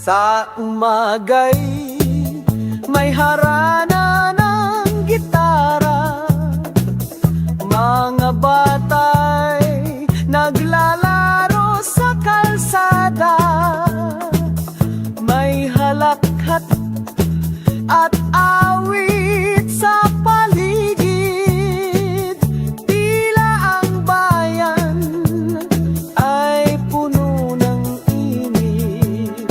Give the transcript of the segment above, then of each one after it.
Sa umagay may harana ng gitara, mga batay naglalaro sa kalsada. May halakhat at awit sa paligid, tila ang bayan ay puno ng init.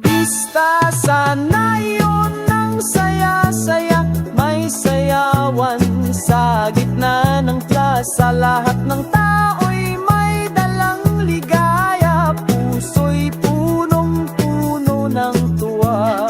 Pista sana yun ng saya-saya, may sayawan sa gitna ng plaza. Lahat ng tao'y may dalang ligaya, puso'y punong-puno ng tuwa.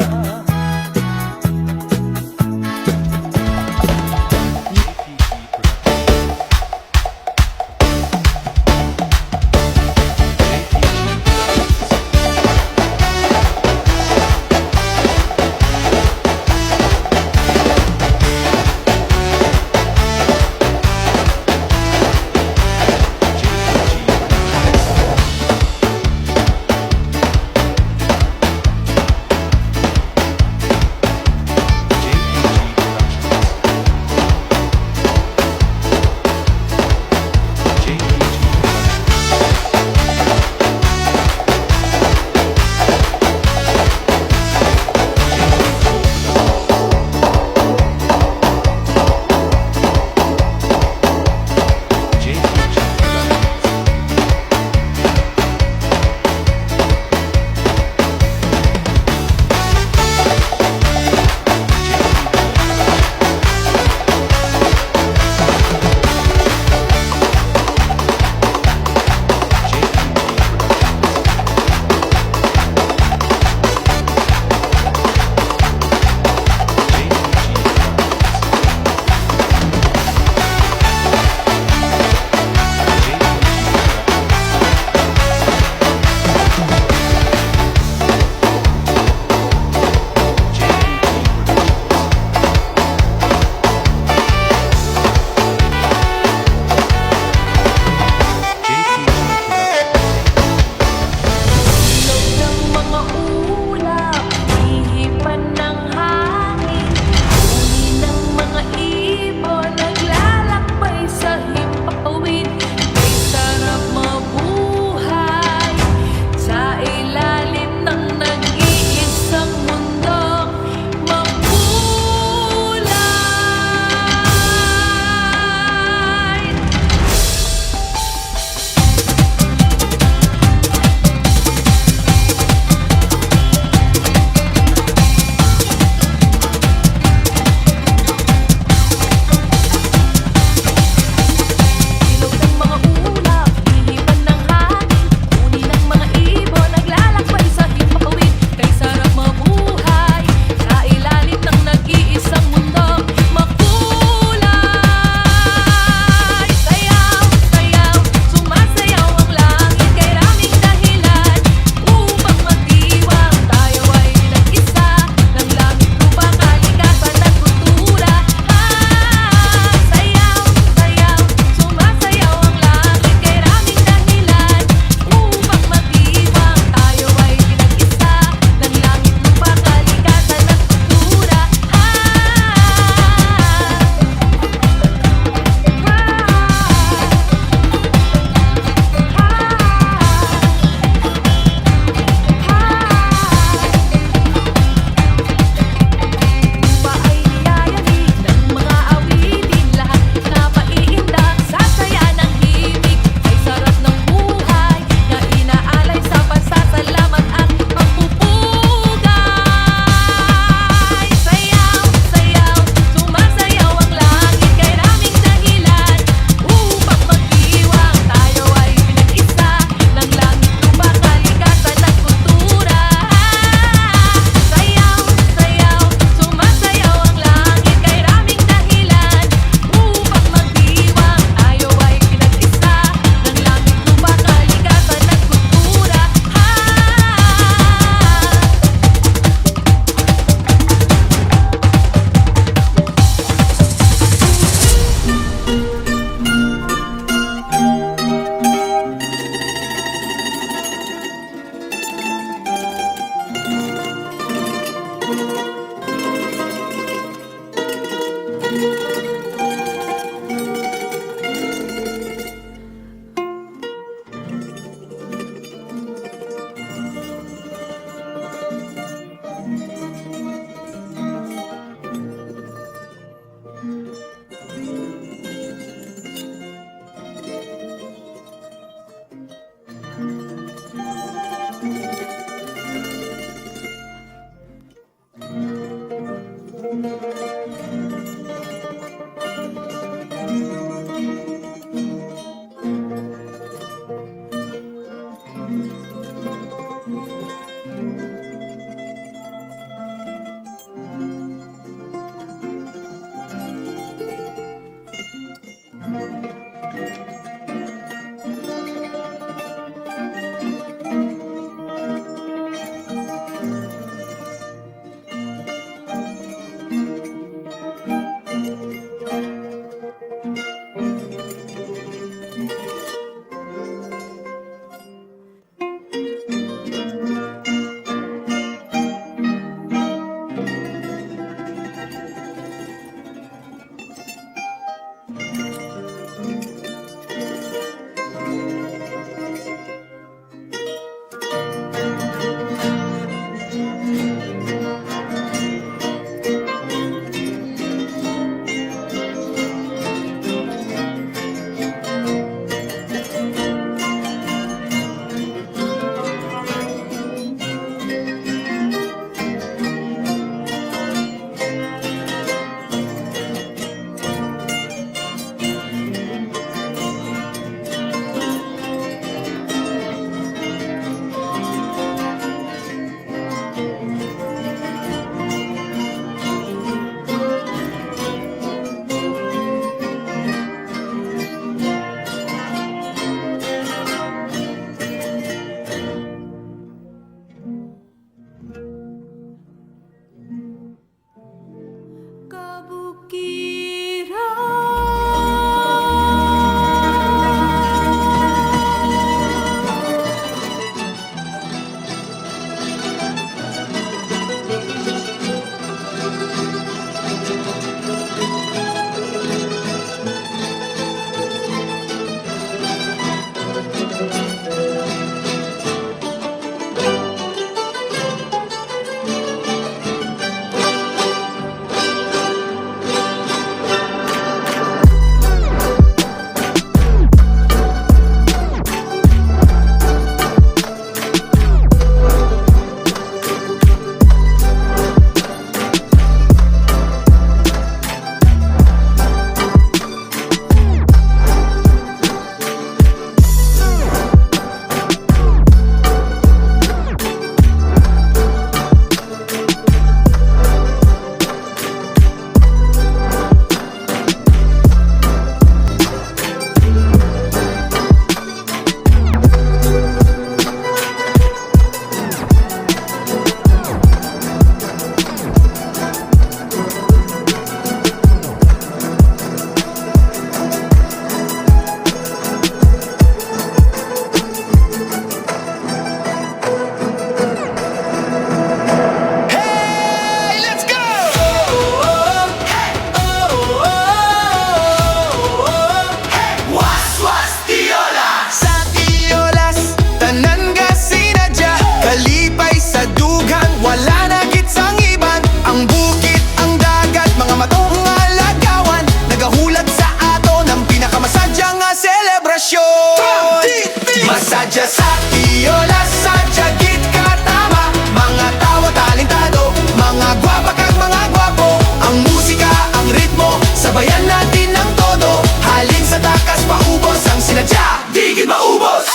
Masadya sa Tiola, sadya git katama. Mga tawa talentado, mga gwapa kag mga gwapo. Ang musika, ang ritmo, sabayan natin ng todo. Halin sa takas, paubos ang sinadya, di gid maubos.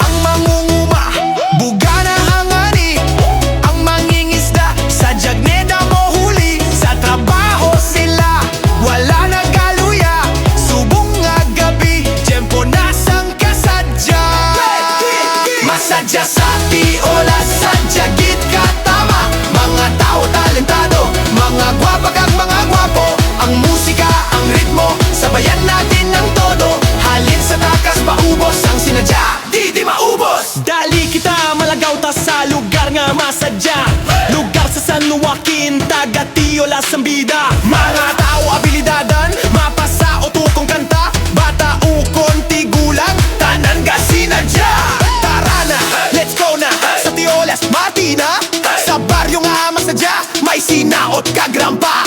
Ang mangunguma, buga na ang ani. Ang mangingisda, sadyag neda mo huli. Sa trabaho sila, wala na galuya. Subong nga gabi, tiyempo nasang kasadya. Masadya sa Tiola, sadya git katama. Mga tao talentado, mga gwapa kag mga gwapo. Ang musika, ang ritmo, sabayan natin ng todo. Halin sa takas, paubos ang sinadya, di maubos. Dali kita malagaw ta sa lugar nga masadya. Lugar sa San Joaquin, taga Tiola Sambida. Mga tao abilidadan, mapasa o tukong kanta. Bata ukon tigulang, tanan ga sinadya. Tara na, let's go na, sa Tiolas Martina. Sa baryo nga masadya, may sinaot kag rampa.